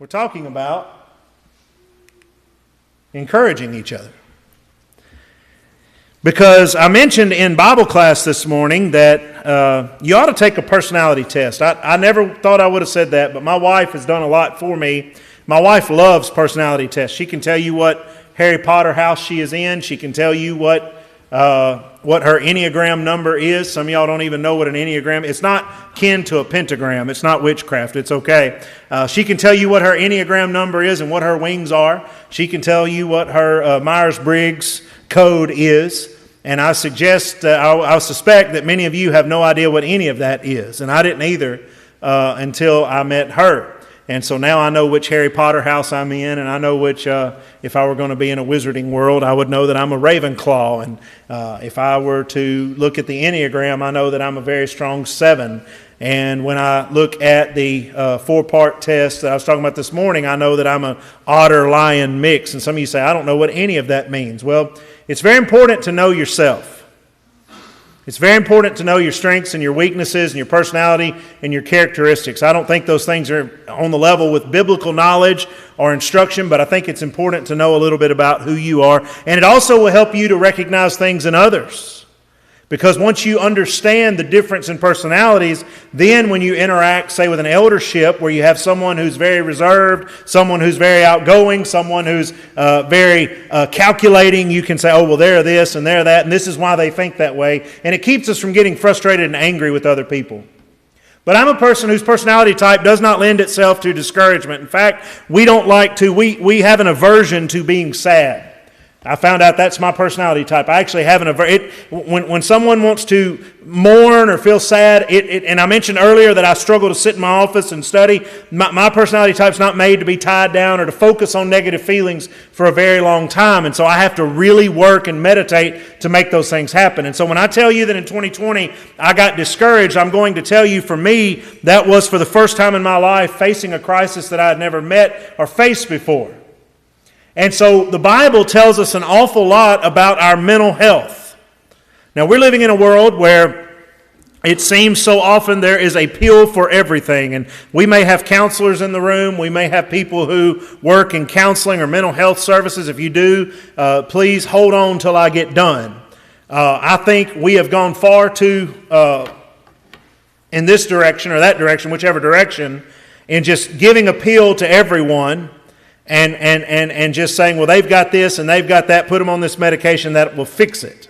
We're talking about encouraging each other. Because I mentioned in Bible class this morning that you ought to take a personality test. I never thought I would have said that, but my wife has done a lot for me. My wife loves personality tests. She can tell you what Harry Potter house she is in. She can tell you what her Enneagram number is. Some of y'all don't even know what an Enneagram is. It's not kin to a pentagram. It's not witchcraft. It's okay. She can tell you what her Enneagram number is and what her wings are. She can tell you what her Myers-Briggs code is. And I suspect that many of you have no idea what any of that is. And I didn't either until I met her. And so now I know which Harry Potter house I'm in, and I know which, if I were going to be in a wizarding world, I would know that I'm a Ravenclaw. And if I were to look at the Enneagram, I know that I'm a very strong 7. And when I look at the 4-part test that I was talking about this morning, I know that I'm an otter-lion mix. And some of you say, I don't know what any of that means. Well, it's very important to know yourself. It's very important to know your strengths and your weaknesses and your personality and your characteristics. I don't think those things are on the level with biblical knowledge or instruction, but I think it's important to know a little bit about who you are. And it also will help you to recognize things in others. Because once you understand the difference in personalities, then when you interact, say, with an eldership where you have someone who's very reserved, someone who's very outgoing, someone who's very calculating, you can say, oh, well, they're this and they're that, and this is why they think that way. And it keeps us from getting frustrated and angry with other people. But I'm a person whose personality type does not lend itself to discouragement. In fact, we have an aversion to being sad. I found out that's my personality type. I actually have when someone wants to mourn or feel sad, and I mentioned earlier that I struggle to sit in my office and study. My personality type's not made to be tied down or to focus on negative feelings for a very long time. And so I have to really work and meditate to make those things happen. And so when I tell you that in 2020 I got discouraged, I'm going to tell you for me, that was for the first time in my life facing a crisis that I had never met or faced before. And so the Bible tells us an awful lot about our mental health. Now, we're living in a world where it seems so often there is a pill for everything. And we may have counselors in the room. We may have people who work in counseling or mental health services. If you do, please hold on till I get done. I think we have gone far too in this direction or that direction, whichever direction, in just giving a pill to everyone. And just saying, well, they've got this and they've got that, put them on this medication that will fix it.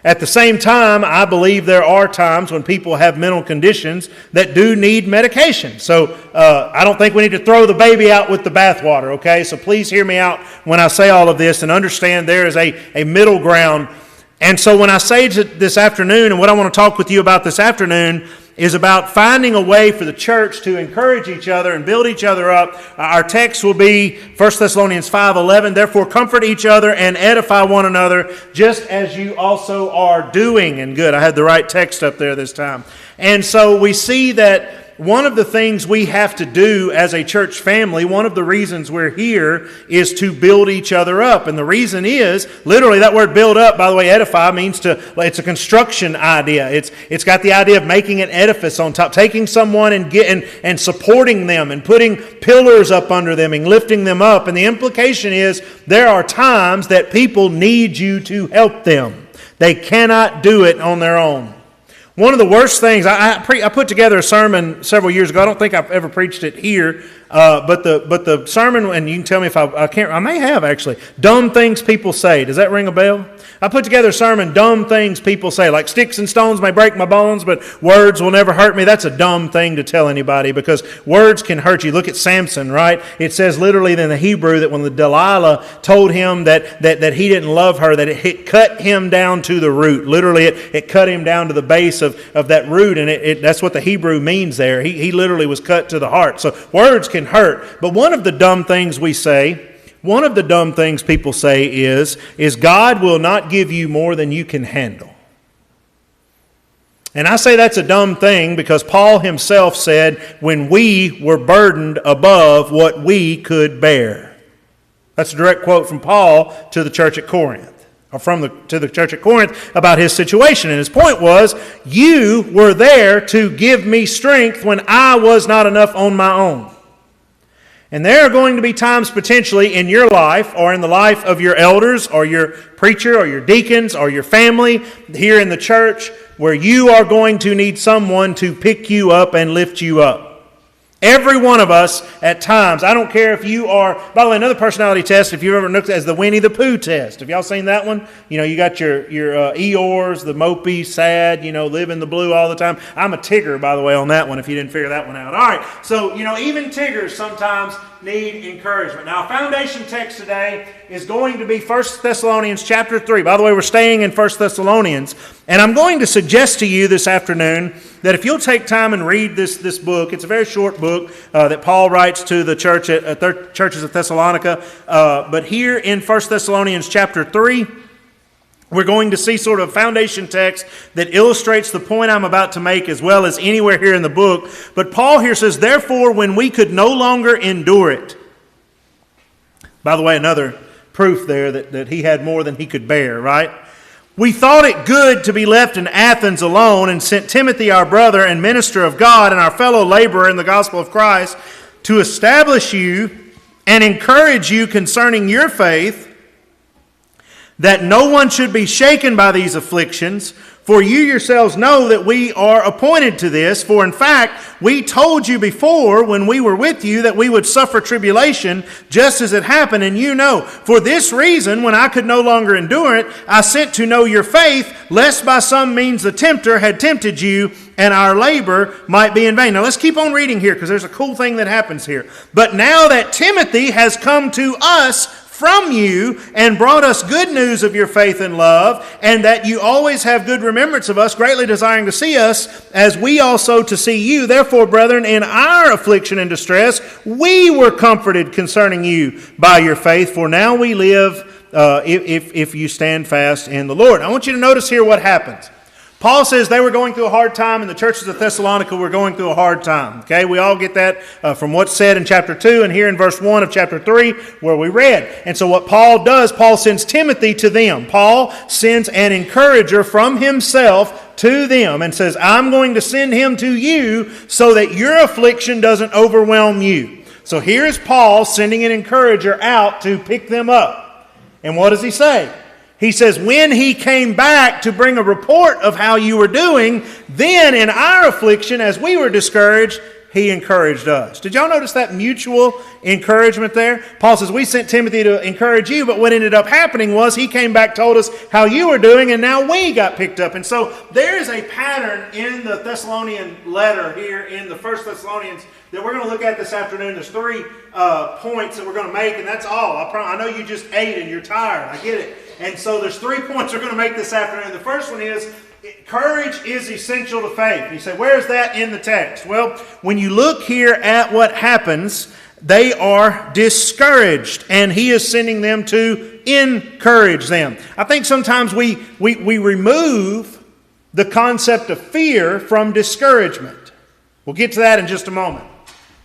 At the same time, I believe there are times when people have mental conditions that do need medication. So I don't think we need to throw the baby out with the bathwater, okay? So please hear me out when I say all of this and understand there is a middle ground. And so when I say this afternoon, and what I want to talk with you about this afternoon is about finding a way for the church to encourage each other and build each other up. Our text will be 1 Thessalonians 5:11. Therefore, comfort each other and edify one another, just as you also are doing. And good, I had the right text up there this time. And so we see that one of the things we have to do as a church family, one of the reasons we're here, is to build each other up. And the reason is, literally that word build up, by the way, edify means it's a construction idea. It's got the idea of making an edifice on top, taking someone and supporting them and putting pillars up under them and lifting them up. And the implication is there are times that people need you to help them. They cannot do it on their own. One of the worst things, I put together a sermon several years ago. I don't think I've ever preached it here, but the sermon, and you can tell me if I may have actually, dumb things people say. Does that ring a bell? I put together a sermon, dumb things people say, like sticks and stones may break my bones, but words will never hurt me. That's a dumb thing to tell anybody because words can hurt you. Look at Samson, right? It says literally in the Hebrew that when the Delilah told him that he didn't love her, that it cut him down to the root. Literally, it cut him down to the base of that root, and that's what the Hebrew means there. He literally was cut to the heart. So words can hurt, but one of the dumb things we say, one of the dumb things people say is God will not give you more than you can handle. And I say that's a dumb thing because Paul himself said, when we were burdened above what we could bear. That's a direct quote from Paul to the church at Corinth, or to the church at Corinth about his situation. And his point was, you were there to give me strength when I was not enough on my own. And there are going to be times potentially in your life or in the life of your elders or your preacher or your deacons or your family here in the church where you are going to need someone to pick you up and lift you up. Every one of us at times, I don't care if you are, by the way, another personality test, if you've ever looked at as the Winnie the Pooh test. Have y'all seen that one? You know, you got your Eeyores, the mopey, sad, live in the blue all the time. I'm a Tigger, by the way, on that one, if you didn't figure that one out. All right, so, even Tiggers sometimes need encouragement. Now, our foundation text today is going to be 1 Thessalonians chapter 3. By the way, we're staying in 1 Thessalonians, and I'm going to suggest to you this afternoon that if you'll take time and read this book, it's a very short book that Paul writes to the church at churches of Thessalonica, but here in 1 Thessalonians chapter 3, we're going to see sort of a foundation text that illustrates the point I'm about to make as well as anywhere here in the book. But Paul here says, therefore, when we could no longer endure it. By the way, another proof there that he had more than he could bear, right? We thought it good to be left in Athens alone and sent Timothy, our brother and minister of God and our fellow laborer in the gospel of Christ, to establish you and encourage you concerning your faith, that no one should be shaken by these afflictions, for you yourselves know that we are appointed to this. For in fact, we told you before when we were with you that we would suffer tribulation, just as it happened, and you know. For this reason, when I could no longer endure it, I sent to know your faith, lest by some means the tempter had tempted you, and our labor might be in vain. Now let's keep on reading here, because there's a cool thing that happens here. But now that Timothy has come to us from you and brought us good news of your faith and love, and that you always have good remembrance of us, greatly desiring to see us, as we also to see you. Therefore, brethren, in our affliction and distress, we were comforted concerning you by your faith, for now we live if you stand fast in the Lord. I want you to notice here what happens. Paul says they were going through a hard time, and the churches of Thessalonica were going through a hard time. Okay, we all get that from what's said in chapter 2 and here in verse 1 of chapter 3 where we read. And so what Paul does, Paul sends Timothy to them. Paul sends an encourager from himself to them and says, I'm going to send him to you so that your affliction doesn't overwhelm you. So here's Paul sending an encourager out to pick them up. And what does he say? He says, when he came back to bring a report of how you were doing, then in our affliction, as we were discouraged, he encouraged us. Did y'all notice that mutual encouragement there? Paul says, we sent Timothy to encourage you, but what ended up happening was he came back, told us how you were doing, and now we got picked up. And so there is a pattern in the Thessalonian letter here in the 1 Thessalonians that we're going to look at this afternoon. There's 3 points that we're going to make, and that's all. I know you just ate and you're tired. I get it. And so there's 3 points we're going to make this afternoon. The first one is, courage is essential to faith. You say, where is that in the text? Well, when you look here at what happens, they are discouraged, and he is sending them to encourage them. I think sometimes we remove the concept of fear from discouragement. We'll get to that in just a moment.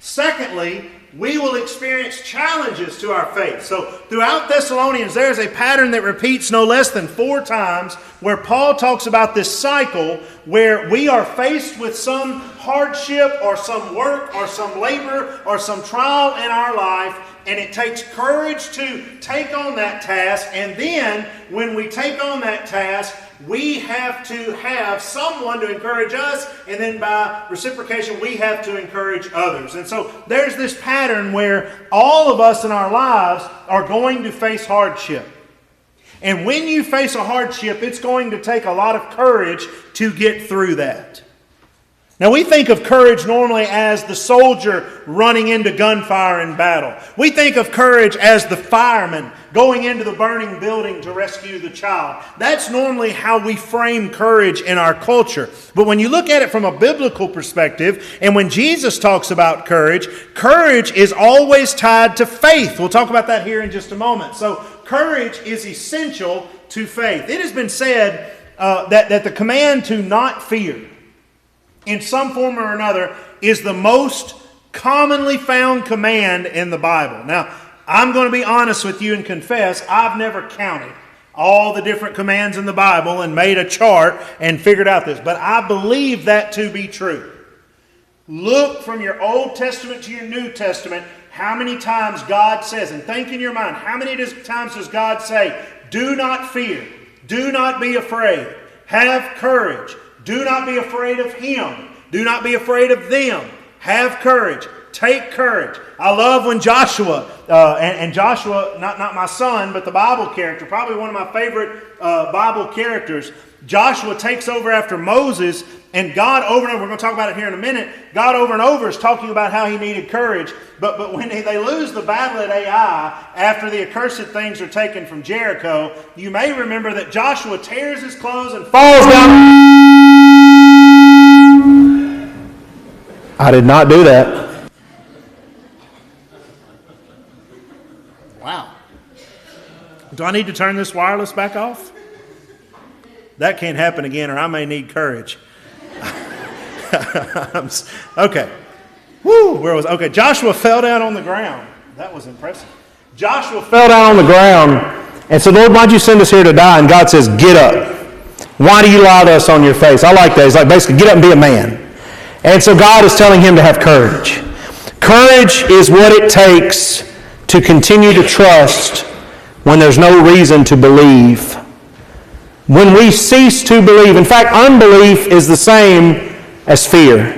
Secondly, we will experience challenges to our faith. So throughout Thessalonians, there's a pattern that repeats no less than 4 times where Paul talks about this cycle where we are faced with some hardship or some work or some labor or some trial in our life, and it takes courage to take on that task. And then when we take on that task, we have to have someone to encourage us, and then by reciprocation, we have to encourage others. And so there's this pattern where all of us in our lives are going to face hardship. And when you face a hardship, it's going to take a lot of courage to get through that. Now, we think of courage normally as the soldier running into gunfire in battle. We think of courage as the fireman going into the burning building to rescue the child. That's normally how we frame courage in our culture. But when you look at it from a biblical perspective, and when Jesus talks about courage, courage is always tied to faith. We'll talk about that here in just a moment. So, courage is essential to faith. It has been said that the command to not fear, in some form or another, is the most commonly found command in the Bible. Now, I'm going to be honest with you and confess, I've never counted all the different commands in the Bible and made a chart and figured out this. But I believe that to be true. Look from your Old Testament to your New Testament. how many times God says, and think in your mind, how many times does God say, do not fear, do not be afraid, have courage, do not be afraid of him, do not be afraid of them, have courage, take courage. I love when Joshua, and Joshua, not my son, but the Bible character, probably one of my favorite Bible characters, Joshua takes over after Moses, and God over and over, we're going to talk about it here in a minute, God over and over is talking about how he needed courage, but when they lose the battle at Ai, after the accursed things are taken from Jericho, you may remember that Joshua tears his clothes and falls down. I did not do that. Wow. Do I need to turn this wireless back off? That can't happen again, or I may need courage. Okay. Woo! Where was? Okay. Joshua fell down on the ground. That was impressive. Joshua fell down on the ground and said, Lord, why'd you send us here to die? And God says, get up. Why do you lie thus on your face? I like that. He's like, basically, get up and be a man. And so God is telling him to have courage. Courage is what it takes to continue to trust when there's no reason to believe. When we cease to believe, in fact, unbelief is the same as fear.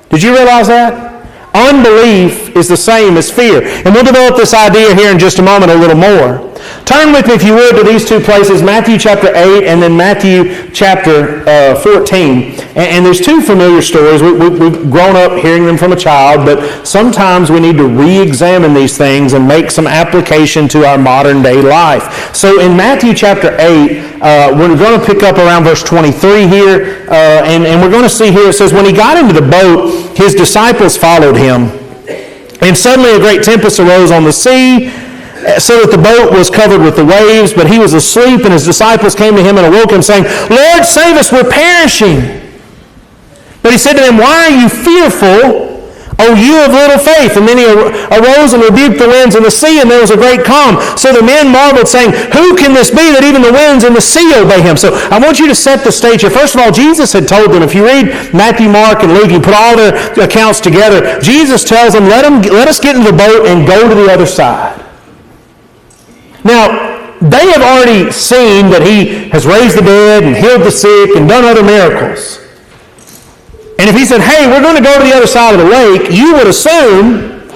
Did you realize that? Unbelief is the same as fear. And we'll develop this idea here in just a moment a little more. Turn with me, if you would, to these two places, Matthew chapter 8 and then Matthew chapter 14. And there's two familiar stories. We've grown up hearing them from a child, but sometimes we need to re-examine these things and make some application to our modern day life. So in Matthew chapter 8, we're going to pick up around verse 23 here, and we're going to see here, it says, when he got into the boat, his disciples followed him. And suddenly a great tempest arose on the sea, so that the boat was covered with the waves, but he was asleep, and his disciples came to him and awoke him, saying, Lord, save us, we're perishing. But he said to them, why are you fearful, O you of little faith? And then he arose and rebuked the winds and the sea, and there was a great calm. So the men marveled, saying, who can this be that even the winds and the sea obey him? So I want you to set the stage here. First of all, Jesus had told them, if you read Matthew, Mark, and Luke, you put all their accounts together, Jesus tells them, let us get into the boat and go to the other side. Now, they have already seen that he has raised the dead and healed the sick and done other miracles. And if he said, hey, we're going to go to the other side of the lake, you would assume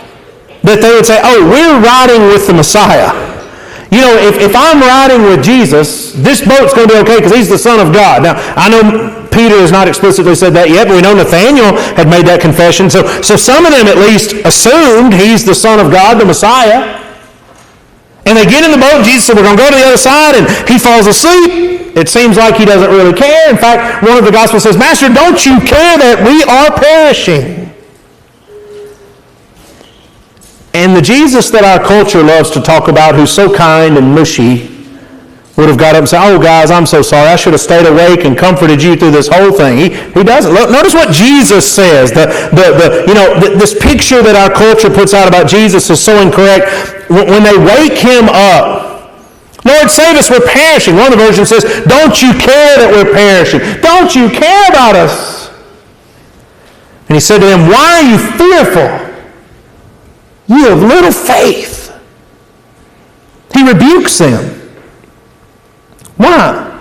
that they would say, oh, we're riding with the Messiah. You know, if I'm riding with Jesus, this boat's going to be okay because he's the Son of God. Now, I know Peter has not explicitly said that yet, but we know Nathanael had made that confession. So some of them at least assumed he's the Son of God, the Messiah. And they get in the boat, and Jesus said, we're going to go to the other side, and he falls asleep. It seems like he doesn't really care. In fact, one of the Gospels says, Master, don't you care that we are perishing? And the Jesus that our culture loves to talk about, who's so kind and mushy, would have got up and said, oh, guys, I'm so sorry. I should have stayed awake and comforted you through this whole thing. He doesn't. Notice what Jesus says. This picture that our culture puts out about Jesus is so incorrect. When they wake him up, Lord, save us, we're perishing. One of the versions says, don't you care that we're perishing? Don't you care about us? And he said to them, why are you fearful? You have little faith. He rebukes them. Why?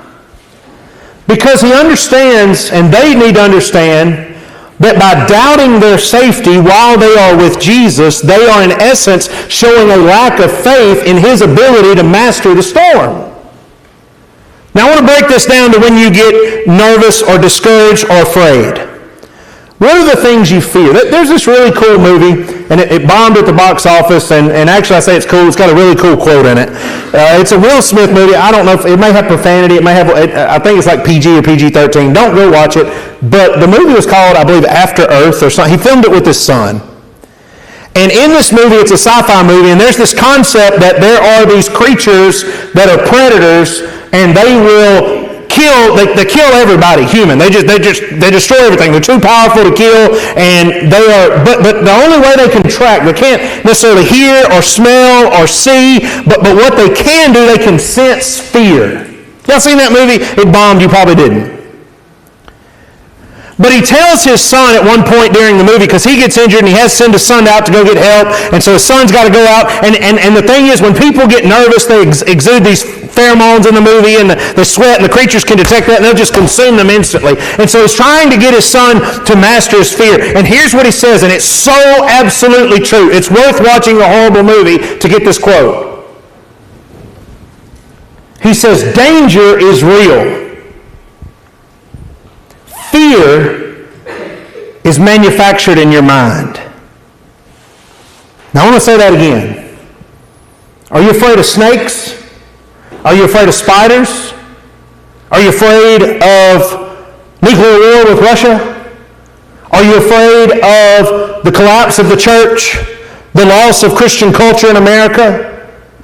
Because he understands, and they need to understand, that by doubting their safety while they are with Jesus, they are in essence showing a lack of faith in his ability to master the storm. Now I want to break this down to when you get nervous or discouraged or afraid. What are the things you fear? There's this really cool movie, and it bombed at the box office, and actually I say it's cool. It's got a really cool quote in it. It's a Will Smith movie. I don't know if it may have profanity. It may have, I think it's like PG or PG-13. Don't go watch it. But the movie was called, I believe, After Earth or something. He filmed it with his son. And in this movie, it's a sci-fi movie, and there's this concept that there are these creatures that are predators, and they will kill everybody human. They destroy everything. They're too powerful to kill, and but the only way they can track, they can't necessarily hear or smell or see, but what they can do, they can sense fear. Y'all seen that movie? It bombed, you probably didn't. But he tells his son at one point during the movie, because he gets injured and he has to send his son out to go get help, and so his son's got to go out. And the thing is, when people get nervous, they exude these pheromones in the movie, and the sweat, and the creatures can detect that, and they'll just consume them instantly. And so he's trying to get his son to master his fear. And here's what he says, and it's so absolutely true. It's worth watching a horrible movie to get this quote. He says, danger is real. Fear is manufactured in your mind. Now I want to say that again. Are you afraid of snakes? Are you afraid of spiders? Are you afraid of nuclear war with Russia? Are you afraid of the collapse of the church? The loss of Christian culture in America?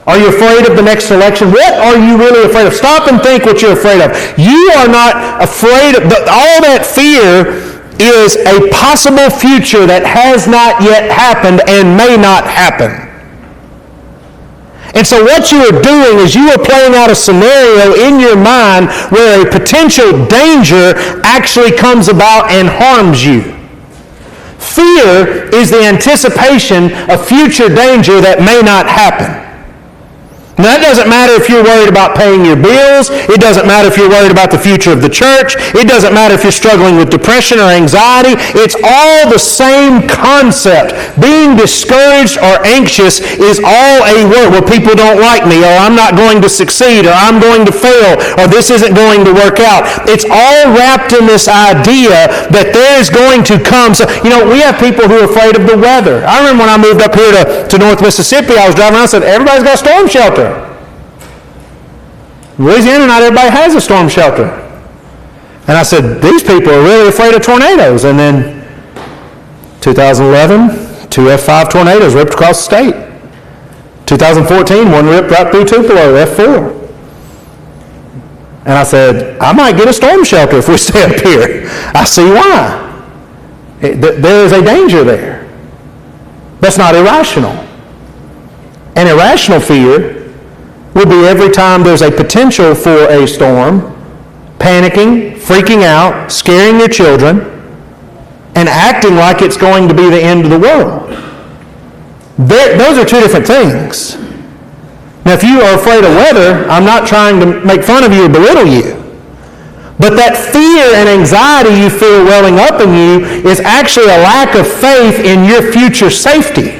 Are you afraid of the next election? What are you really afraid of? Stop and think what you're afraid of. You are not afraid of... All that fear is a possible future that has not yet happened and may not happen. And so what you are doing is you are playing out a scenario in your mind where a potential danger actually comes about and harms you. Fear is the anticipation of future danger that may not happen. Now, that doesn't matter if you're worried about paying your bills. It doesn't matter if you're worried about the future of the church. It doesn't matter if you're struggling with depression or anxiety. It's all the same concept. Being discouraged or anxious is all a word. Well, people don't like me, or I'm not going to succeed, or I'm going to fail, or this isn't going to work out. It's all wrapped in this idea that there's going to come. So, we have people who are afraid of the weather. I remember when I moved up here to North Mississippi, I was driving around and said, everybody's got a storm shelter. In Louisiana, not everybody has a storm shelter. And I said, these people are really afraid of tornadoes. And then 2011, two F5 tornadoes ripped across the state. 2014, one ripped right through Tupelo, F4. And I said, I might get a storm shelter if we stay up here. I see why. There is a danger there. That's not irrational. An irrational fear would be every time there's a potential for a storm, panicking, freaking out, scaring your children, and acting like it's going to be the end of the world. Those are two different things. Now, if you are afraid of weather, I'm not trying to make fun of you or belittle you. But that fear and anxiety you feel welling up in you is actually a lack of faith in your future safety.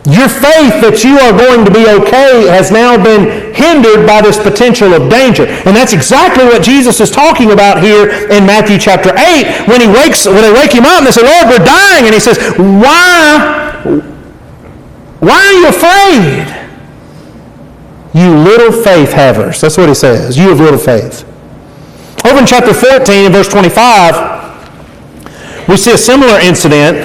Your faith that you are going to be okay has now been hindered by this potential of danger. And that's exactly what Jesus is talking about here in Matthew chapter 8 when they wake him up and they say, Lord, we're dying. And he says, why are you afraid? You little faith havers. That's what he says. You have little faith. Over in chapter 14 and verse 25, we see a similar incident.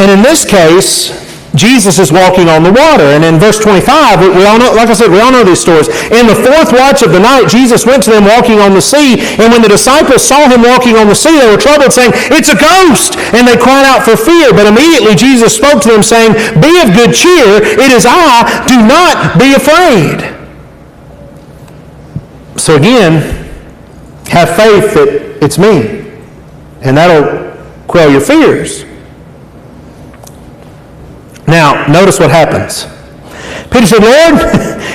And in this case, Jesus is walking on the water. And in verse 25, we all know, like I said, we all know these stories. In the fourth watch of the night, Jesus went to them walking on the sea. And when the disciples saw him walking on the sea, they were troubled, saying, it's a ghost! And they cried out for fear. But immediately Jesus spoke to them, saying, be of good cheer, it is I, do not be afraid. So again, have faith that it's me. And that'll quell your fears. Now, notice what happens. Peter said, Lord,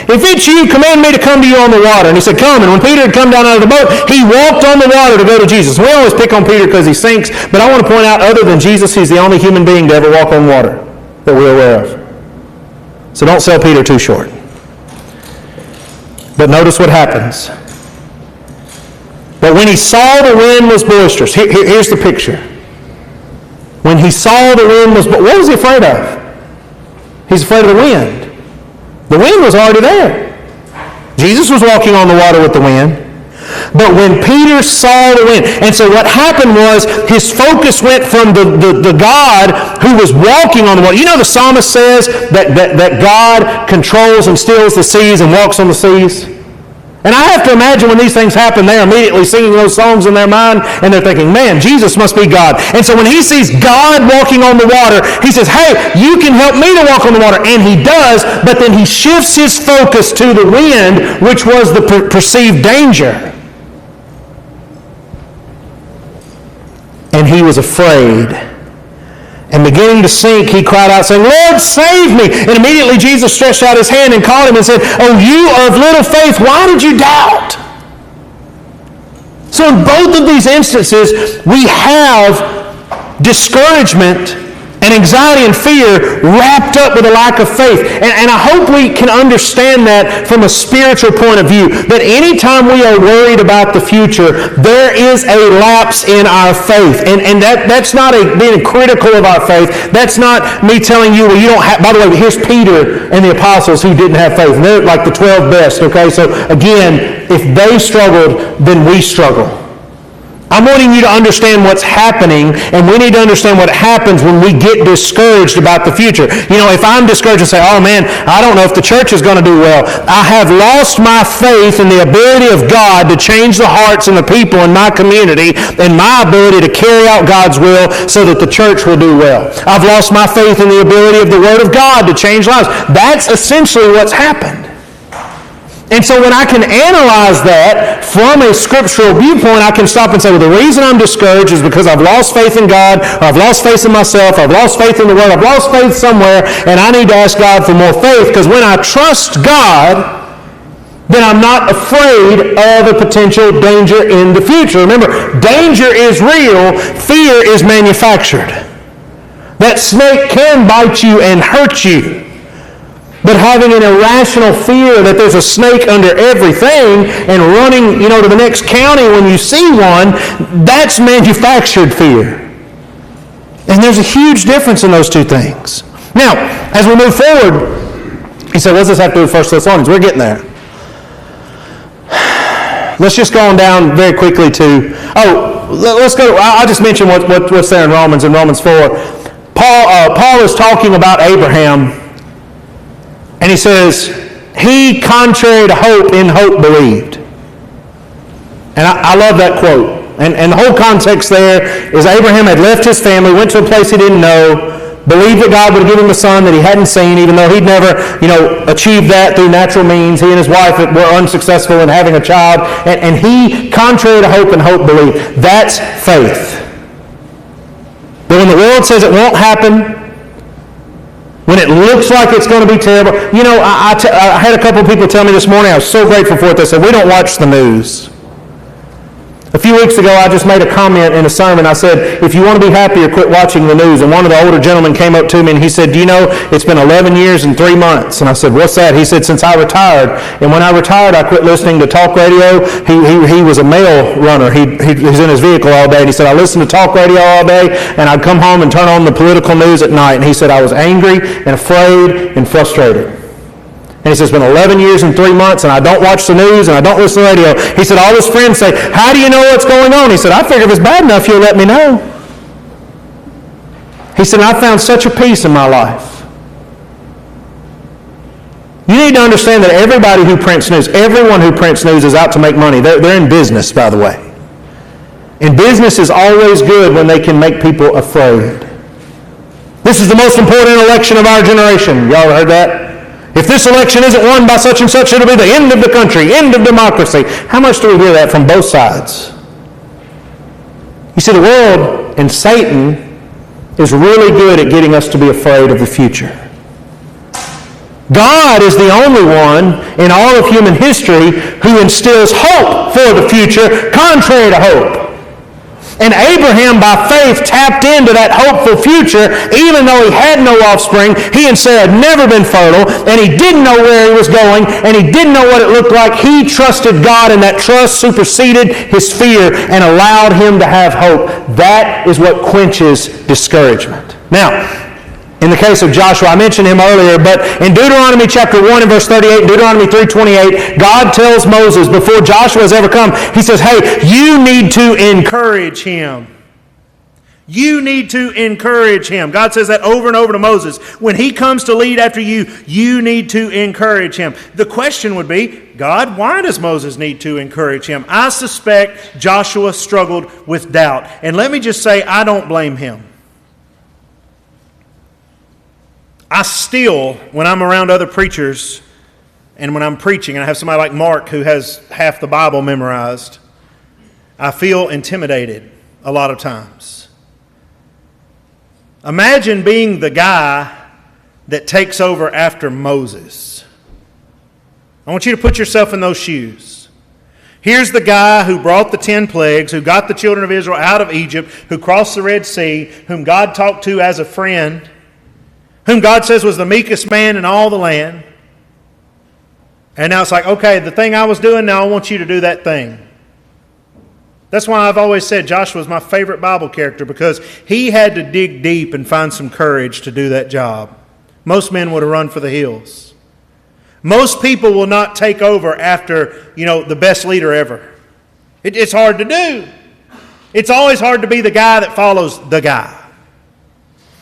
if it's you, command me to come to you on the water. And he said, come. And when Peter had come down out of the boat, he walked on the water to go to Jesus. We always pick on Peter because he sinks, but I want to point out, other than Jesus, he's the only human being to ever walk on water that we're aware of. So don't sell Peter too short. But notice what happens. But when he saw the wind was boisterous, here's the picture. When he saw the wind was boisterous, what was he afraid of? He's afraid of the wind. The wind was already there. Jesus was walking on the water with the wind. But when Peter saw the wind, and so what happened was his focus went from the God who was walking on the water. You know the psalmist says that God controls and stills the seas and walks on the seas? And I have to imagine when these things happen, they're immediately singing those songs in their mind, and they're thinking, man, Jesus must be God. And so when he sees God walking on the water, he says, hey, you can help me to walk on the water. And he does, but then he shifts his focus to the wind, which was the perceived danger. and he was afraid. And beginning to sink, he cried out, saying, Lord, save me. And immediately Jesus stretched out his hand and caught him and said, Oh, you of little faith, why did you doubt? So in both of these instances, we have discouragement and anxiety and fear wrapped up with a lack of faith. And I hope we can understand that from a spiritual point of view, that anytime we are worried about the future, there is a lapse in our faith. And that's not being critical of our faith. That's not me telling you, well, you don't have, by the way, here's Peter and the apostles who didn't have faith. And they're like the 12 best, okay? So again, if they struggled, then we struggle. I'm wanting you to understand what's happening, and we need to understand what happens when we get discouraged about the future. You know, if I'm discouraged and say, oh man, I don't know if the church is going to do well, I have lost my faith in the ability of God to change the hearts and the people in my community and my ability to carry out God's will so that the church will do well. I've lost my faith in the ability of the Word of God to change lives. That's essentially what's happened. And so when I can analyze that from a scriptural viewpoint, I can stop and say, well, the reason I'm discouraged is because I've lost faith in God, or I've lost faith in myself, I've lost faith in the Word, I've lost faith somewhere, and I need to ask God for more faith, because when I trust God, then I'm not afraid of a potential danger in the future. Remember, danger is real, fear is manufactured. That snake can bite you and hurt you. But having an irrational fear that there's a snake under everything and running, to the next county when you see one, that's manufactured fear. And there's a huge difference in those two things. Now, as we move forward, he said, what does this have to do with 1 Thessalonians? We're getting there. Let's just go on down very quickly to, let's go, I'll just mention what's there in Romans 4. Paul is talking about Abraham. And he says, he, contrary to hope, in hope believed. And I love that quote. And the whole context there is Abraham had left his family, went to a place he didn't know, believed that God would give him a son that he hadn't seen, even though he'd never, achieved that through natural means. He and his wife were unsuccessful in having a child. And he, contrary to hope, in hope believed. That's faith. But when the world says it won't happen, when it looks like it's going to be terrible. I had a couple of people tell me this morning, I was so grateful for it, they said, we don't watch the news. A few weeks ago, I just made a comment in a sermon. I said, if you want to be happier, quit watching the news. And one of the older gentlemen came up to me and he said, do you know, it's been 11 years and 3 months. And I said, what's that? He said, since I retired. And when I retired, I quit listening to talk radio. He was a mail runner. He's in his vehicle all day. And he said, I listened to talk radio all day, and I'd come home and turn on the political news at night. And he said, I was angry and afraid and frustrated. And he says, it's been 11 years and 3 months, and I don't watch the news, and I don't listen to the radio. He said, all his friends say, how do you know what's going on? He said, I figure if it's bad enough, you'll let me know. He said, I found such a peace in my life. You need to understand that everybody who prints news, everyone who prints news is out to make money. They're in business, by the way. And business is always good when they can make people afraid. This is the most important election of our generation. Y'all heard that? If this election isn't won by such and such, it'll be the end of the country, end of democracy. How much do we hear that from both sides? You see, the world and Satan is really good at getting us to be afraid of the future. God is the only one in all of human history who instills hope for the future, contrary to hope. And Abraham, by faith, tapped into that hopeful future, even though he had no offspring. He and Sarah had never been fertile, and he didn't know where he was going, and he didn't know what it looked like. He trusted God, and that trust superseded his fear and allowed him to have hope. That is what quenches discouragement. Now, in the case of Joshua, I mentioned him earlier, but in Deuteronomy chapter 1 and verse 38, Deuteronomy 3:28, God tells Moses before Joshua has ever come, he says, hey, you need to encourage him. You need to encourage him. God says that over and over to Moses. When he comes to lead after you, you need to encourage him. The question would be, God, why does Moses need to encourage him? I suspect Joshua struggled with doubt. And let me just say, I don't blame him. I still, when I'm around other preachers and when I'm preaching, and I have somebody like Mark who has half the Bible memorized, I feel intimidated a lot of times. Imagine being the guy that takes over after Moses. I want you to put yourself in those shoes. Here's the guy who brought the 10 plagues, who got the children of Israel out of Egypt, who crossed the Red Sea, whom God talked to as a friend, whom God says was the meekest man in all the land. And now it's like, okay, the thing I was doing, now I want you to do that thing. That's why I've always said Joshua is my favorite Bible character, because he had to dig deep and find some courage to do that job. Most men would have run for the hills. Most people will not take over after, the best leader ever. It's hard to do. It's always hard to be the guy that follows the guy.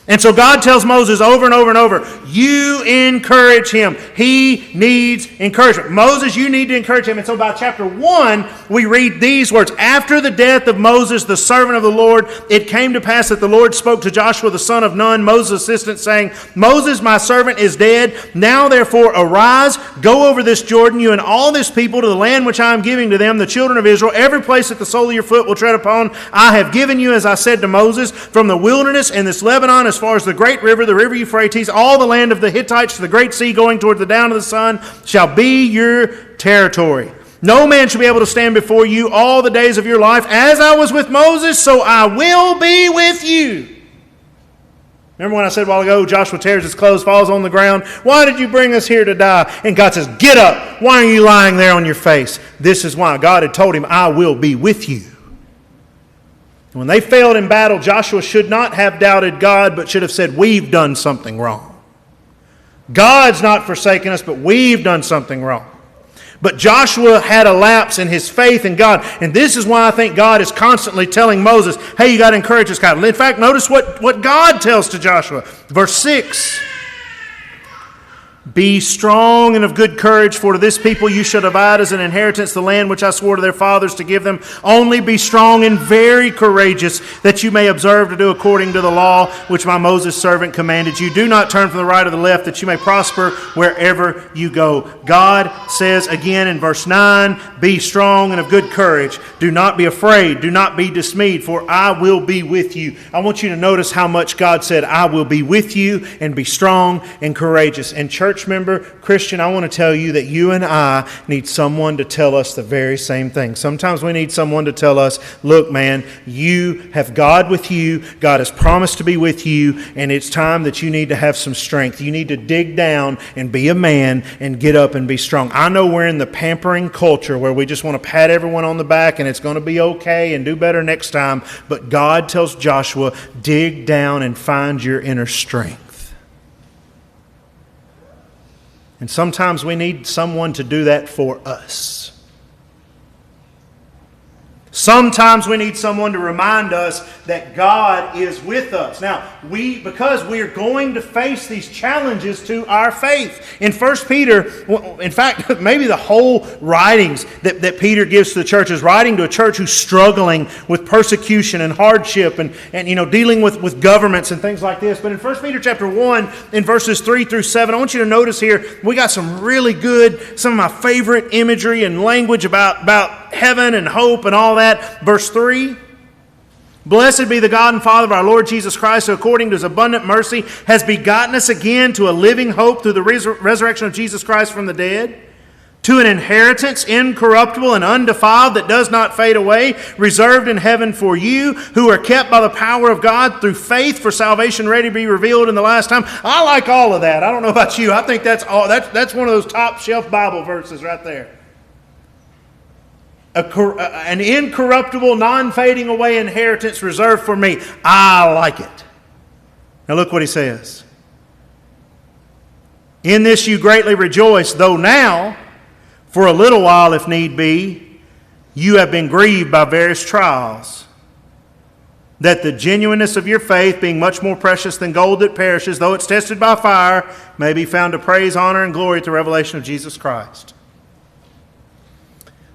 And so God tells Moses over and over and over, you encourage him. He needs encouragement. Moses, you need to encourage him. And so by chapter 1, we read these words. After the death of Moses, the servant of the Lord, it came to pass that the Lord spoke to Joshua, the son of Nun, Moses' assistant, saying, Moses, my servant, is dead. Now therefore arise, go over this Jordan, you and all this people, to the land which I am giving to them, the children of Israel. Every place that the sole of your foot will tread upon, I have given you, as I said to Moses, from the wilderness and this Lebanon, as far as the great river, the river Euphrates, all the land of the Hittites to the great sea going toward the down of the sun shall be your territory. No man shall be able to stand before you all the days of your life. As I was with Moses, so I will be with you. Remember when I said a while ago, Joshua tears his clothes, falls on the ground. Why did you bring us here to die? And God says, get up. Why are you lying there on your face? This is why. God had told him, I will be with you. When they failed in battle, Joshua should not have doubted God, but should have said, we've done something wrong. God's not forsaken us, but we've done something wrong. But Joshua had a lapse in his faith in God. And this is why I think God is constantly telling Moses, hey, you got to encourage this guy. In fact, notice what God tells to Joshua. Verse 6. Be strong and of good courage, for to this people you shall divide as an inheritance the land which I swore to their fathers to give them. Only be strong and very courageous, that you may observe to do according to the law which my Moses servant commanded you. Do not turn from the right or the left, that you may prosper wherever you go. God says again in verse 9, be strong and of good courage. Do not be afraid. Do not be dismayed, for I will be with you. I want you to notice how much God said, I will be with you, and be strong and courageous. And church member, Christian, I want to tell you that you and I need someone to tell us the very same thing. Sometimes we need someone to tell us, look, man, you have God with you. God has promised to be with you, and it's time that you need to have some strength. You need to dig down and be a man and get up and be strong. I know we're in the pampering culture where we just want to pat everyone on the back and it's going to be okay and do better next time. But God tells Joshua, dig down and find your inner strength. And sometimes we need someone to do that for us. Sometimes we need someone to remind us that God is with us. Now, because we are going to face these challenges to our faith. In 1 Peter, in fact, maybe the whole writings that Peter gives to the church is writing to a church who's struggling with persecution and hardship and dealing with governments and things like this. But in 1 Peter chapter 1, in verses 3 through 7, I want you to notice here, we got some really good, some of my favorite imagery and language about heaven and hope and all that. Verse 3, blessed be the God and Father of our Lord Jesus Christ, who according to his abundant mercy has begotten us again to a living hope through the resurrection of Jesus Christ from the dead, to an inheritance incorruptible and undefiled that does not fade away, reserved in heaven for you, who are kept by the power of God through faith for salvation ready to be revealed in the last time. I like all of that. I don't know about you. I think that's one of those top shelf Bible verses right there. An incorruptible, non-fading away inheritance reserved for me. I like it. Now look what he says. In this you greatly rejoice, though now, for a little while if need be, you have been grieved by various trials, that the genuineness of your faith, being much more precious than gold that perishes, though it's tested by fire, may be found to praise, honor, and glory at the revelation of Jesus Christ.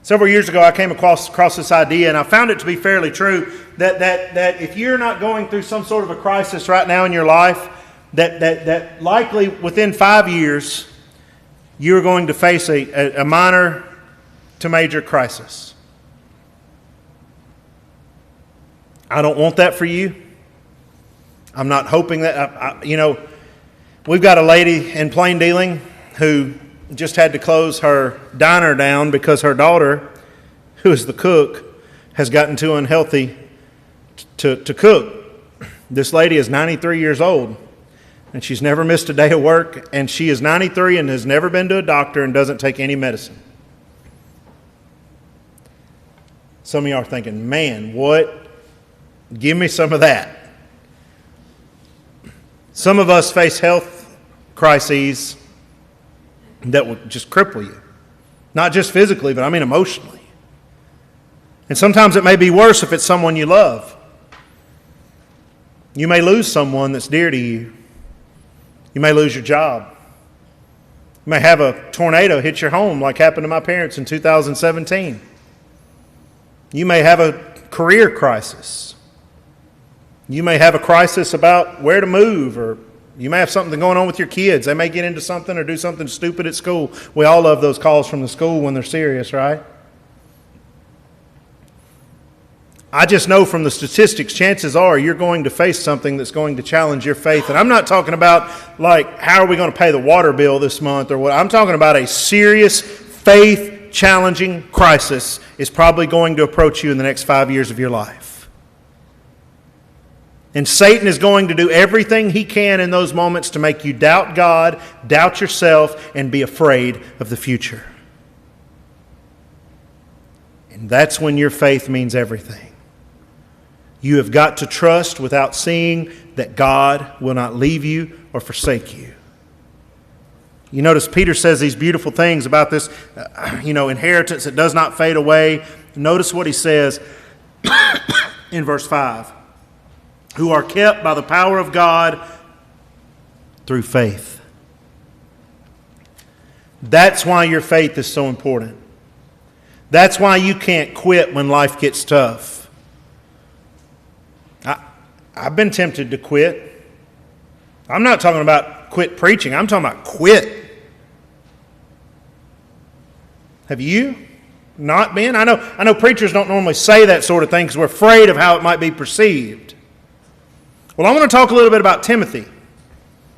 Several years ago, I came across this idea, and I found it to be fairly true, that if you're not going through some sort of a crisis right now in your life, that likely within 5 years, you're going to face a minor to major crisis. I don't want that for you. I'm not hoping that, we've got a lady in plain dealing who just had to close her diner down because her daughter, who is the cook, has gotten too unhealthy to cook. This lady is 93 years old, and she's never missed a day of work, and she is 93 and has never been to a doctor and doesn't take any medicine. Some of you are thinking, man, what? Give me some of that. Some of us face health crises that will just cripple you. Not just physically, but I mean emotionally. And sometimes it may be worse if it's someone you love. You may lose someone that's dear to you. You may lose your job. You may have a tornado hit your home like happened to my parents in 2017. You may have a career crisis. You may have a crisis about where to move, or you may have something going on with your kids. They may get into something or do something stupid at school. We all love those calls from the school when they're serious, right? I just know from the statistics, chances are you're going to face something that's going to challenge your faith. And I'm not talking about, like, how are we going to pay the water bill this month or what. I'm talking about a serious faith-challenging crisis is probably going to approach you in the next 5 years of your life. And Satan is going to do everything he can in those moments to make you doubt God, doubt yourself, and be afraid of the future. And that's when your faith means everything. You have got to trust without seeing that God will not leave you or forsake you. You notice Peter says these beautiful things about this, inheritance that does not fade away. Notice what he says in verse 5. Who are kept by the power of God through faith. That's why your faith is so important. That's why you can't quit when life gets tough. I've been tempted to quit. I'm not talking about quit preaching. I'm talking about quit. Have you not been? I know preachers don't normally say that sort of thing because we're afraid of how it might be perceived. Well, I want to talk a little bit about Timothy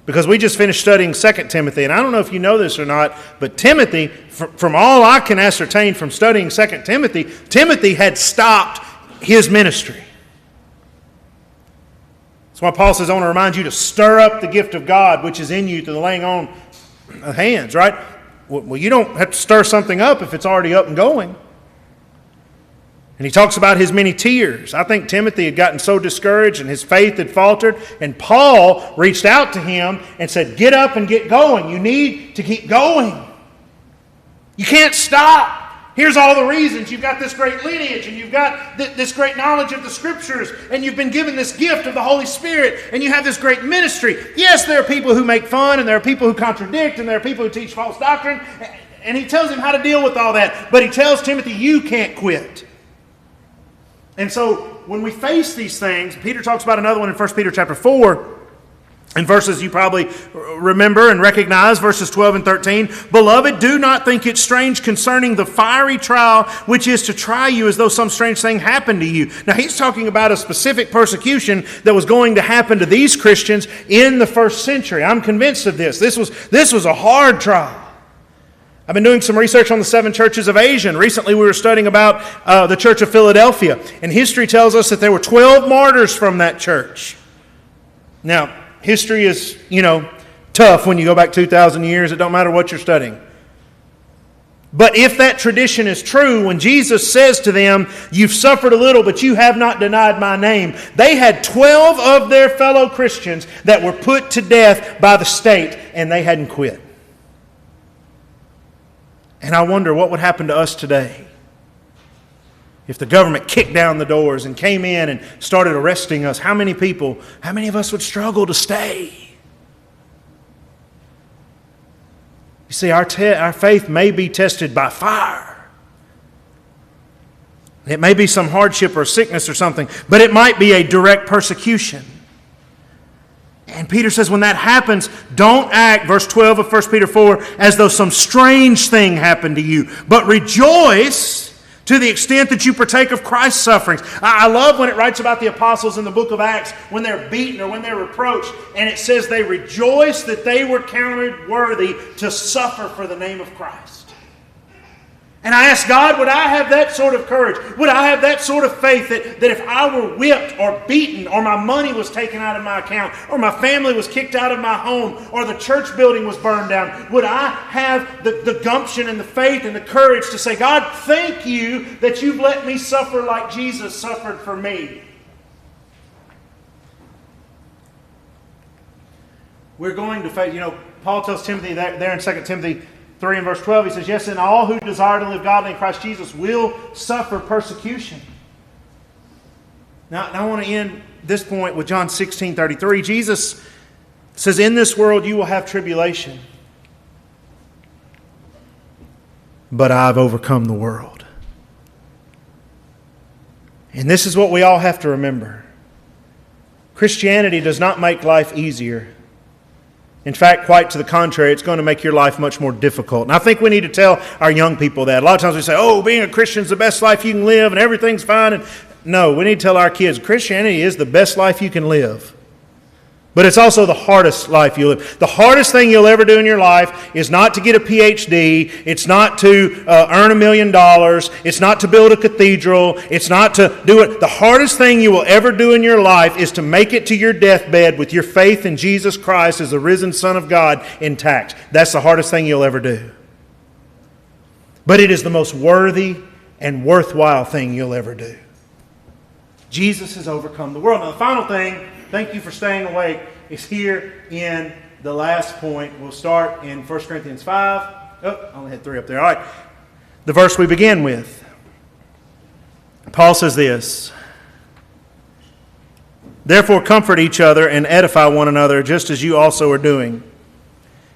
because we just finished studying 2 Timothy, and I don't know if you know this or not, but Timothy, from all I can ascertain from studying 2 Timothy, Timothy had stopped his ministry. That's why Paul says, I want to remind you to stir up the gift of God which is in you through the laying on of hands, right? Well, you don't have to stir something up if it's already up and going. And he talks about his many tears. I think Timothy had gotten so discouraged and his faith had faltered. And Paul reached out to him and said, get up and get going. You need to keep going. You can't stop. Here's all the reasons. You've got this great lineage and you've got this great knowledge of the Scriptures and you've been given this gift of the Holy Spirit and you have this great ministry. Yes, there are people who make fun and there are people who contradict and there are people who teach false doctrine. And he tells him how to deal with all that. But he tells Timothy, you can't quit. And so when we face these things, Peter talks about another one in 1 Peter chapter 4. In verses you probably remember and recognize, verses 12 and 13. Beloved, do not think it strange concerning the fiery trial which is to try you as though some strange thing happened to you. Now he's talking about a specific persecution that was going to happen to these Christians in the first century. I'm convinced of this. This was a hard trial. I've been doing some research on the 7 churches of Asia, and recently we were studying about the church of Philadelphia. And history tells us that there were 12 martyrs from that church. Now, history is, tough when you go back 2,000 years. It don't matter what you're studying. But if that tradition is true, when Jesus says to them, you've suffered a little, but you have not denied my name, they had 12 of their fellow Christians that were put to death by the state, and they hadn't quit. And I wonder what would happen to us today if the government kicked down the doors and came in and started arresting us. How many of us would struggle to stay? You see, our faith may be tested by fire. It may be some hardship or sickness or something, but it might be a direct persecution. And Peter says when that happens, don't act, verse 12 of 1 Peter 4, as though some strange thing happened to you, but rejoice To the extent that you partake of Christ's sufferings. I love when it writes about the apostles in the book of Acts when they're beaten or when they're reproached, and it says they rejoiced that they were counted worthy to suffer for the name of Christ. And I asked God, would I have that sort of courage? Would I have that sort of faith that if I were whipped or beaten or my money was taken out of my account or my family was kicked out of my home or the church building was burned down, would I have the gumption and the faith and the courage to say, God, thank you that you've let me suffer like Jesus suffered for me? We're going to face, Paul tells Timothy there in 2 Timothy 3 and verse 12, he says, yes, and all who desire to live godly in Christ Jesus will suffer persecution. Now I want to end this point with John 16:33. Jesus says, in this world you will have tribulation, but I've overcome the world. And this is what we all have to remember. Christianity does not make life easier. In fact, quite to the contrary, it's going to make your life much more difficult. And I think we need to tell our young people that. A lot of times we say, being a Christian is the best life you can live and everything's fine. And no, we need to tell our kids, Christianity is the best life you can live. But it's also the hardest life you'll live. The hardest thing you'll ever do in your life is not to get a PhD. It's not to earn $1 million. It's not to build a cathedral. It's not to do it. The hardest thing you will ever do in your life is to make it to your deathbed with your faith in Jesus Christ as the risen Son of God intact. That's the hardest thing you'll ever do. But it is the most worthy and worthwhile thing you'll ever do. Jesus has overcome the world. Now, the final thing, thank you for staying awake, is here in the last point. We'll start in 1 Corinthians 5. I only had 3 up there. All right. The verse we begin with. Paul says this, therefore comfort each other and edify one another, just as you also are doing.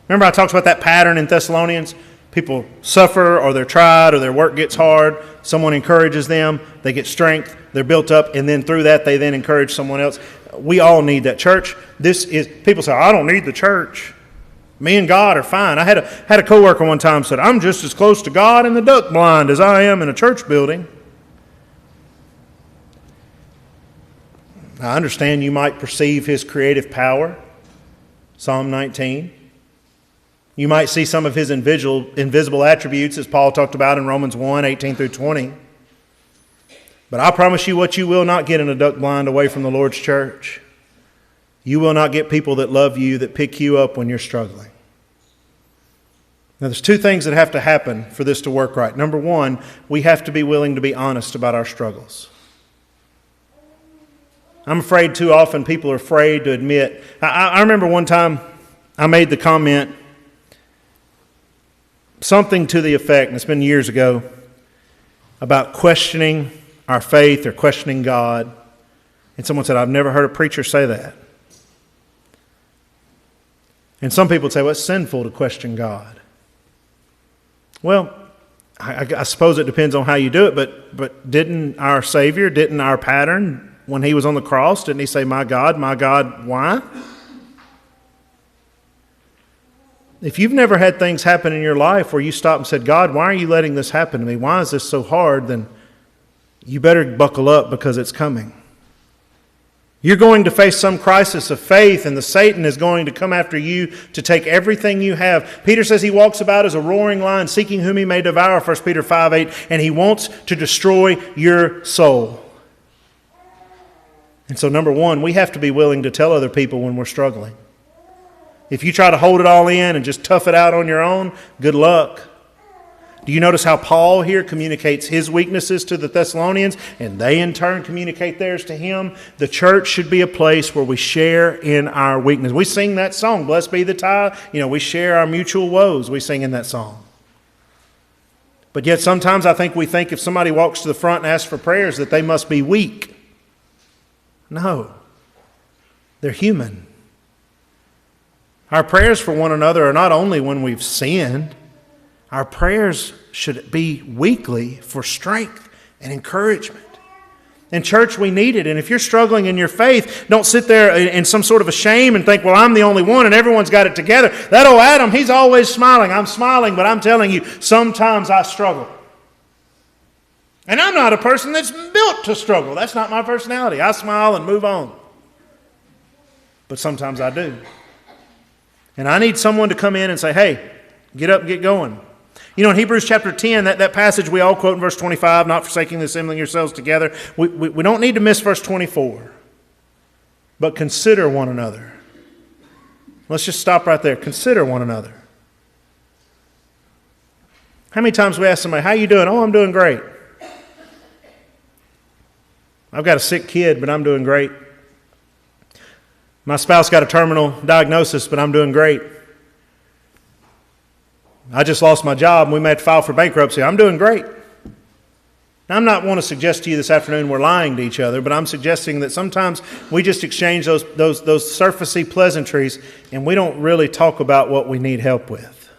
Remember I talked about that pattern in Thessalonians? People suffer or they're tried or their work gets hard. Someone encourages them. They get strength. They're built up. And then through that, they then encourage someone else. We all need that. Church, people say, I don't need the church. Me and God are fine. I had a coworker one time said, I'm just as close to God in the duck blind as I am in a church building. I understand you might perceive His creative power. Psalm 19. You might see some of His invisible attributes, as Paul talked about in Romans 1, 18 through 20. But I promise you what you will not get in a duck blind away from the Lord's church. You will not get people that love you, that pick you up when you're struggling. Now, there's 2 things that have to happen for this to work right. Number 1, we have to be willing to be honest about our struggles. I'm afraid too often people are afraid to admit. I remember one time I made the comment, something to the effect, and it's been years ago, about questioning our faith or questioning God. And someone said, I've never heard a preacher say that. And some people would say, well, it's sinful to question God. Well, I suppose it depends on how you do it, but didn't our Savior, didn't our pattern, when He was on the cross, didn't He say, my God, why? If you've never had things happen in your life where you stopped and said, God, why are you letting this happen to me? Why is this so hard? Then you better buckle up because it's coming. You're going to face some crisis of faith, and Satan is going to come after you to take everything you have. Peter says he walks about as a roaring lion, seeking whom he may devour, 1 Peter 5:8, and he wants to destroy your soul. And so, number 1, we have to be willing to tell other people when we're struggling. If you try to hold it all in and just tough it out on your own, good luck. Do you notice how Paul here communicates his weaknesses to the Thessalonians, and they in turn communicate theirs to him? The church should be a place where we share in our weakness. We sing that song, Blessed be the tie. We share our mutual woes. We sing in that song. But yet sometimes I think we think if somebody walks to the front and asks for prayers that they must be weak. No. They're human. Our prayers for one another are not only when we've sinned. Our prayers should be weekly for strength and encouragement. In church, we need it. And if you're struggling in your faith, don't sit there in some sort of a shame and think, well, I'm the only one and everyone's got it together. That old Adam, he's always smiling. I'm smiling, but I'm telling you, sometimes I struggle. And I'm not a person that's built to struggle. That's not my personality. I smile and move on. But sometimes I do. And I need someone to come in and say, hey, get up and get going. You know, in Hebrews chapter 10, that passage we all quote in verse 25, not forsaking the assembling yourselves together, we don't need to miss verse 24. But consider one another. Let's just stop right there. Consider one another. How many times we ask somebody, how you doing? Oh, I'm doing great. I've got a sick kid, but I'm doing great. My spouse got a terminal diagnosis, but I'm doing great. I just lost my job and we may have to file for bankruptcy. I'm doing great. Now, I'm not want to suggest to you this afternoon we're lying to each other, but I'm suggesting that sometimes we just exchange those surfacey pleasantries and we don't really talk about what we need help with.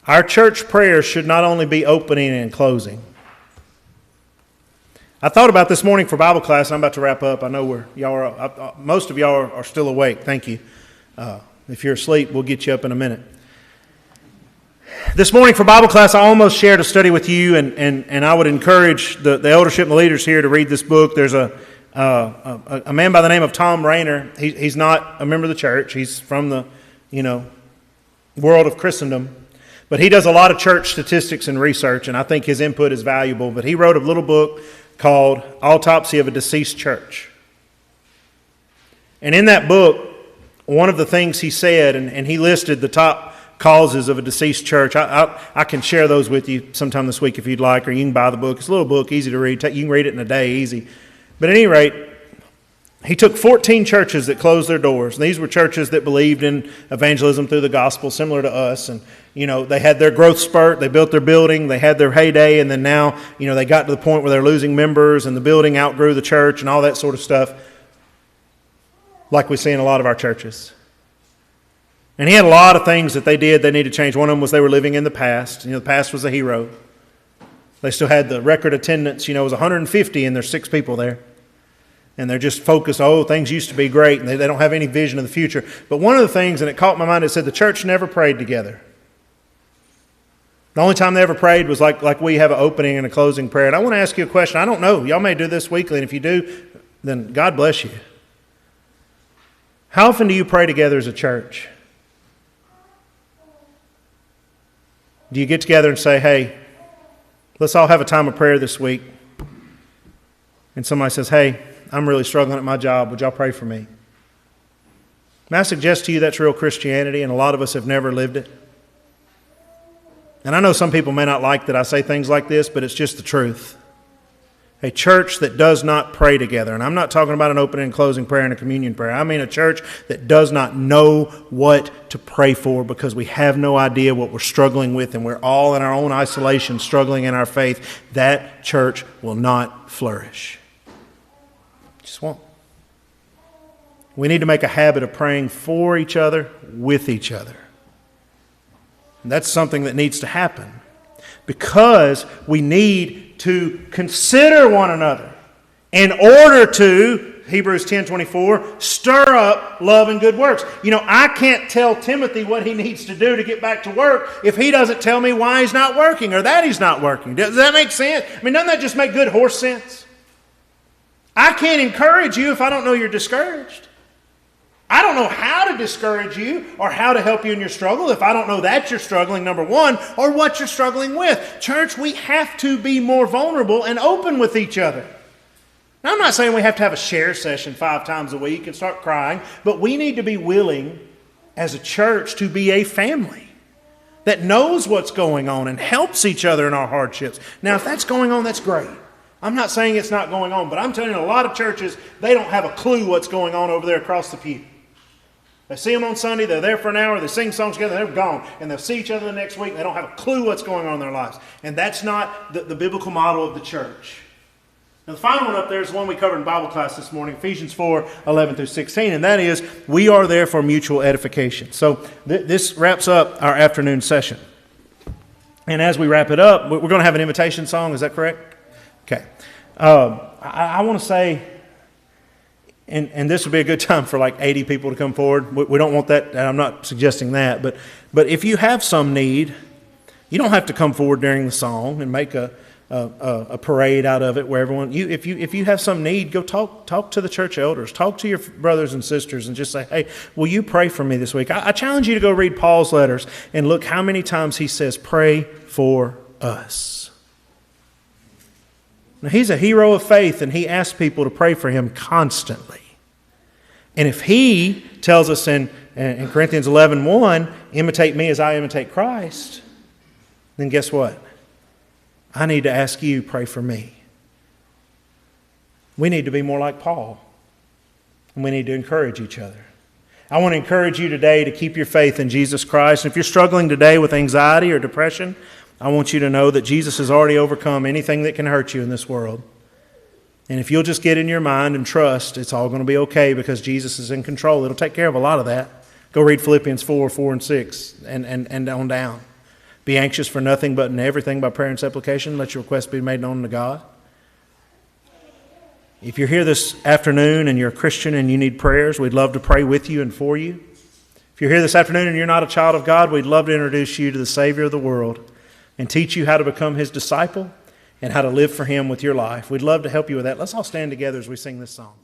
Our church prayers should not only be opening and closing. I thought about this morning for Bible class. I'm about to wrap up. I know most of y'all are still awake. Thank you. If you're asleep, we'll get you up in a minute. This morning for Bible class, I almost shared a study with you, and I would encourage the eldership and the leaders here to read this book. There's a man by the name of Tom Rainer. He's not a member of the church. He's from the world of Christendom. But he does a lot of church statistics and research, and I think his input is valuable. But he wrote a little book called Autopsy of a Deceased Church. And in that book, one of the things he said, and he listed the top causes of a deceased church. I can share those with you sometime this week if you'd like, or you can buy the book. It's a little book, easy to read. You can read it in a day, easy. But at any rate, he took 14 churches that closed their doors. And these were churches that believed in evangelism through the gospel, similar to us. And, they had their growth spurt. They built their building. They had their heyday. And then now, they got to the point where they're losing members and the building outgrew the church and all that sort of stuff, like we see in a lot of our churches. And he had a lot of things that they did they needed to change. One of them was they were living in the past. The past was a hero. They still had the record attendance. It was 150 and there's 6 people there. And they're just focused, things used to be great, and they don't have any vision of the future. But one of the things, and it caught my mind, it said the church never prayed together. The only time they ever prayed was like we have an opening and a closing prayer. And I want to ask you a question. I don't know. Y'all may do this weekly, and if you do, then God bless you. How often do you pray together as a church? Do you get together and say, hey, let's all have a time of prayer this week? And somebody says, hey, I'm really struggling at my job. Would y'all pray for me? May I suggest to you that's real Christianity, and a lot of us have never lived it. And I know some people may not like that I say things like this, but it's just the truth. A church that does not pray together, and I'm not talking about an opening and closing prayer and a communion prayer. I mean a church that does not know what to pray for because we have no idea what we're struggling with, and we're all in our own isolation struggling in our faith. That church will not flourish. Just won't. We need to make a habit of praying for each other, with each other. And that's something that needs to happen because we need to consider one another in order to, Hebrews 10:24, stir up love and good works. I can't tell Timothy what he needs to do to get back to work if he doesn't tell me why he's not working or that he's not working. Does that make sense? Doesn't that just make good horse sense? I can't encourage you if I don't know you're discouraged. I don't know how to discourage you or how to help you in your struggle if I don't know that you're struggling, number one, or what you're struggling with. Church, we have to be more vulnerable and open with each other. Now, I'm not saying we have to have a share session 5 times a week and start crying, but we need to be willing as a church to be a family that knows what's going on and helps each other in our hardships. Now, if that's going on, that's great. I'm not saying it's not going on, but I'm telling you, a lot of churches, they don't have a clue what's going on over there across the pew. They see them on Sunday, they're there for an hour, they sing songs together, they're gone. And they'll see each other the next week, and they don't have a clue what's going on in their lives. And that's not the biblical model of the church. Now, the final one up there is the one we covered in Bible class this morning, Ephesians 4:11-16, and that is, we are there for mutual edification. So this wraps up our afternoon session. And as we wrap it up, we're going to have an invitation song, is that correct? Okay. I want to say, and this would be a good time for like 80 people to come forward. We don't want that, and I'm not suggesting that, but if you have some need, You don't have to come forward during the song and make a parade out of it where everyone, if you have some need, go talk to the church elders, talk to your brothers and sisters and just say, hey, will you pray for me this week? I challenge you to go read Paul's letters and look how many times he says, pray for us. Now, he's a hero of faith and he asks people to pray for him constantly. And if he tells us in Corinthians 11:1, imitate me as I imitate Christ, then guess what? I need to ask you, pray for me. We need to be more like Paul. And we need to encourage each other. I want to encourage you today to keep your faith in Jesus Christ. And if you're struggling today with anxiety or depression, I want you to know that Jesus has already overcome anything that can hurt you in this world. And if you'll just get in your mind and trust, it's all going to be okay because Jesus is in control. It'll take care of a lot of that. Go read Philippians 4 and 6 and on down. Be anxious for nothing but in everything by prayer and supplication. Let your requests be made known to God. If you're here this afternoon and you're a Christian and you need prayers, we'd love to pray with you and for you. If you're here this afternoon and you're not a child of God, we'd love to introduce you to the Savior of the world and teach you how to become His disciple and how to live for Him with your life. We'd love to help you with that. Let's all stand together as we sing this song.